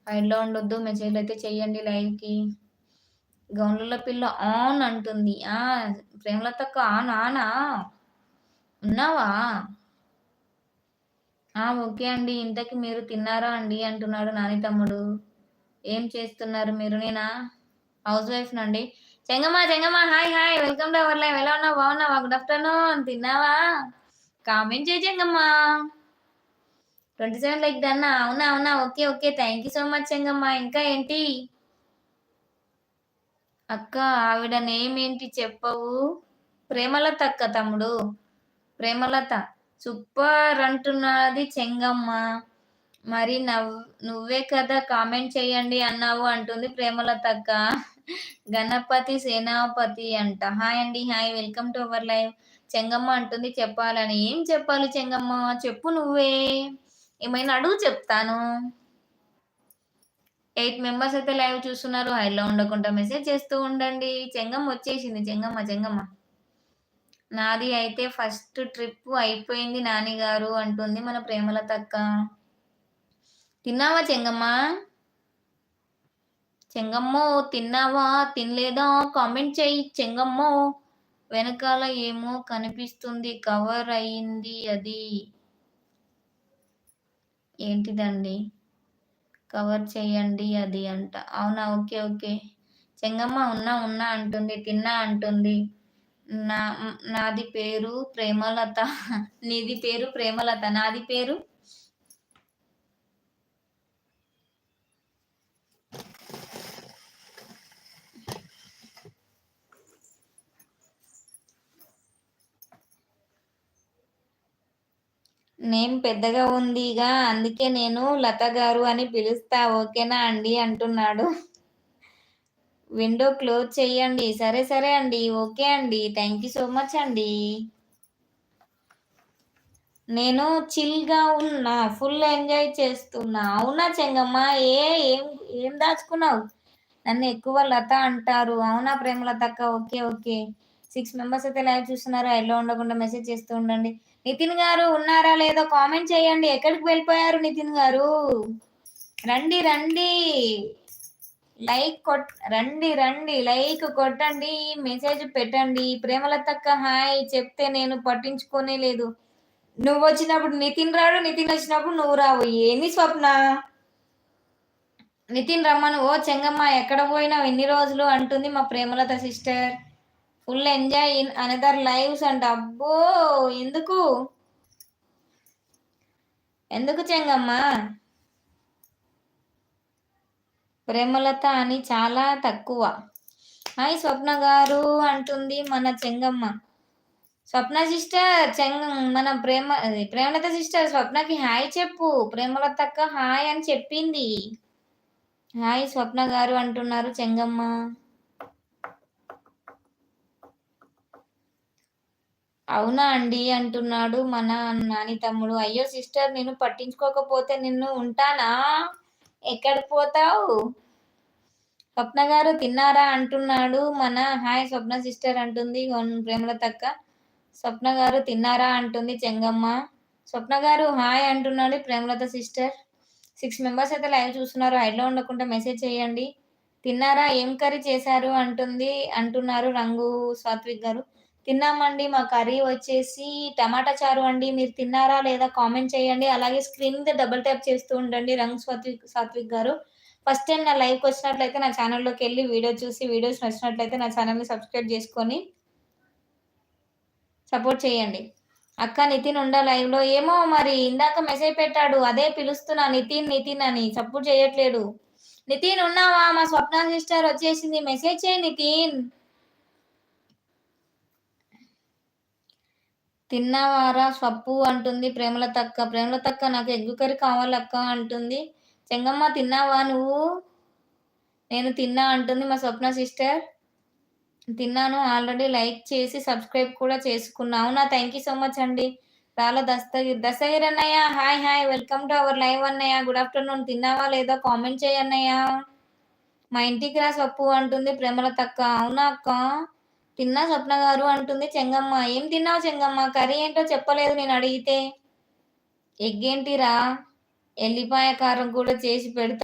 హైడ్‌లో ఉండొద్దు. మెసేజ్‌లయితే చెయ్యండి లైవ్‌కి. గౌన్‌లలో పిల్ల ఆన్ అంటుంది. ప్రేమలతక్క ఆనా? ఉన్నావా? ఓకే అండి. ఇంతకి మీరు తిన్నారా అండి? అంటున్నాడు నాని తమ్ముడు. ఏం చేస్తున్నారు మీరు? నేనా? హౌస్ వైఫ్‌నండి. Chengamma hi. Welcome to our live. ఎలా ఉన్నావు? బాగున్నావా? Good afternoon. తిన్నావా? కామెంట్ చెయ్యి చెంగమ్మ. 27 లైక్ డన్నా? అవునా. Okay. Thank you so much Chengamma. ఇంకా ఏంటి? అక్క ఆవిడ నేమ్ ఏంటి చెప్పవు? ప్రేమలత అక్క తమ్ముడు. ప్రేమలత. సూపర్ అంటున్నది చెంగమ్మ. మరి నువ్వే కదా కామెంట్ చేయండి అన్నావు అంటుంది ప్రేమలత అక్క. గణపతి సేనాపతి అంట. హాయ్ అండి. Hi. Welcome to our live. Chengamma అంటుంది చెప్పాలని. ఏం చెప్పాలి చెంగమ్మ? చెప్పు నువ్వే. ఏమైనా అడుగు చెప్తాను. 8 మెంబర్స్ అయితే లైవ్ చూస్తున్నారు. హైలో ఉండకుండా మెసేజ్ చేస్తూ ఉండండి. చెంగమ్మ వచ్చేసింది. చెంగమ్మ. నాది అయితే ఫస్ట్ ట్రిప్ అయిపోయింది నాని గారు అంటుంది మన ప్రేమలతక్క. తిన్నావా చెంగమ్మ? చెంగమ్మో తిన్నావా? తినలేదా? కామెంట్ చెయ్యి చెంగమ్మో. వెనకాల ఏమో కనిపిస్తుంది. కవర్ అయింది అది. ఏంటిదండి? కవర్ చేయండి అది అంట. అవునా? ఓకే. చెంగమ్మ ఉన్నా అంటుంది. తిన్నా అంటుంది. నాది పేరు ప్రేమలత. నీది పేరు ప్రేమలత. నాది పేరు నేమ్ పెద్దగా ఉందిగా అందుకే నేను లత గారు అని పిలుస్తా. ఓకేనా అండి అంటున్నాడు. విండో క్లోజ్ చెయ్యండి. సరే అండి. ఓకే అండి. థ్యాంక్ యూ సో మచ్ అండి. నేను చిల్‌గా ఉన్నా. ఫుల్ ఎంజాయ్ చేస్తున్నా. అవునా చెంగమ్మ? ఏం దాచుకున్నావు? నన్ను ఎక్కువ లత అంటారు. అవునా ప్రేమలతక్క? ఓకే. 6 మెంబర్స్ అయితే లైవ్ చూస్తున్నారు. లైవ్‌లో ఉండకుండా మెసేజ్ చేస్తూ ఉండండి. నితిన్ గారు ఉన్నారా లేదో కామెంట్ చేయండి. ఎక్కడికి వెళ్ళిపోయారు నితిన్ గారు? రండి. రండి. లైక్ కొట్టండి. మెసేజ్ పెట్టండి. ప్రేమలతక్క హాయ్ చెప్తే నేను పట్టించుకోనే లేదు. నువ్వొచ్చినప్పుడు నితిన్ రాడు. నితిన్ వచ్చినప్పుడు నువ్వు రావు. ఏంది స్వప్న? నితిన్ రమ్మను. ఓ చెంగమ్మ ఎక్కడ పోయినావు ఇన్ని రోజులు అంటుంది మా Premalatha sister. Full enjoy in another lives అంట. అబ్బో ఎందుకు చెంగమ్మ? ప్రేమలత అని చాలా తక్కువ. హాయ్ స్వప్న గారు అంటుంది మన చెంగమ్మ. స్వప్న సిస్టర్ మన ప్రేమలత సిస్టర్ స్వప్నకి హాయ్ చెప్పు. ప్రేమలతక్క హాయ్ అని చెప్పింది. హాయ్ స్వప్న గారు అంటున్నారు చెంగమ్మ. అవునా అండి అంటున్నాడు మన నాని తమ్ముడు. అయ్యో సిస్టర్ నేను పట్టించుకోకపోతే నిన్ను ఉంటానా? ఎక్కడికి పోతావు? స్వప్న గారు తిన్నారా అంటున్నాడు మన హాయ్ స్వప్న సిస్టర్ అంటుంది ప్రేమలతక్క. స్వప్న గారు తిన్నారా అంటుంది చెంగమ్మ. స్వప్న గారు హాయ్ అంటున్నాడు ప్రేమలత సిస్టర్. 6 మెంబర్స్ అయితే లైవ్ చూస్తున్నారు. హైడ్‌లో ఉండకుండా మెసేజ్ చేయండి. తిన్నారా? ఏం కర్రీ చేశారు అంటున్నారు రంగు సాత్విక్ గారు. తిన్నామండి. మా కర్రీ వచ్చేసి టమాటా చారు అండి. మీరు తిన్నారా లేదా కామెంట్ చేయండి. అలాగే స్క్రీన్ మీద డబుల్ ట్యాప్ చేస్తూ ఉండండి రంగు సాత్విక్ గారు. ఫస్ట్ టైం నా లైవ్‌కి వచ్చినట్లయితే నా ఛానల్‌లోకెళ్ళి వీడియో చూసి వీడియోస్ నచ్చినట్లయితే నా ఛానల్‌ని సబ్స్క్రైబ్ చేసుకొని సపోర్ట్ చేయండి. అక్క నితిన్ ఉండా లైవ్‌లో? ఏమో మరి ఇందాక మెసేజ్ పెట్టాడు. అదే పిలుస్తున్నా నితిన్ అని. సపోర్ట్ చేయట్లేడు. నితిన్ ఉన్నావా? మా స్వప్న సిస్టర్ వచ్చేసింది. మెసేజ్ చేయి నితిన్. తిన్నవారా స్వప్పు అంటుంది ప్రేమలతక్క నాకు ఎగ్గు కర్రీ కావాలక్క అంటుంది. చెంగమ్మ తిన్నావా నువ్వు? నేను తిన్నా అంటుంది మా స్వప్న సిస్టర్. తిన్నాను ఆల్రెడీ లైక్ చేసి సబ్స్క్రైబ్ కూడా చేసుకున్నా. అవునా? థ్యాంక్ యూ సో మచ్ అండి. రాళ్ళ దస్తగిర్ అన్నయ్య hi. Welcome to our live అన్నయ్య. Good afternoon. తిన్నావా లేదా కామెంట్ చేయి అన్నయ్య. మా ఇంటికి రా స్వప్పు అంటుంది ప్రేమలతక్క. అవునా అక్క? తిన్నా స్వప్న గారు అంటుంది చెంగమ్మ. ఏం తిన్నావు చెంగమ్మ? కర్రీ ఏంటో చెప్పలేదు నేను అడిగితే. ఎగ్ ఏంటిరా? ఎల్లిపాయ కారం కూడా చేసి పెడతా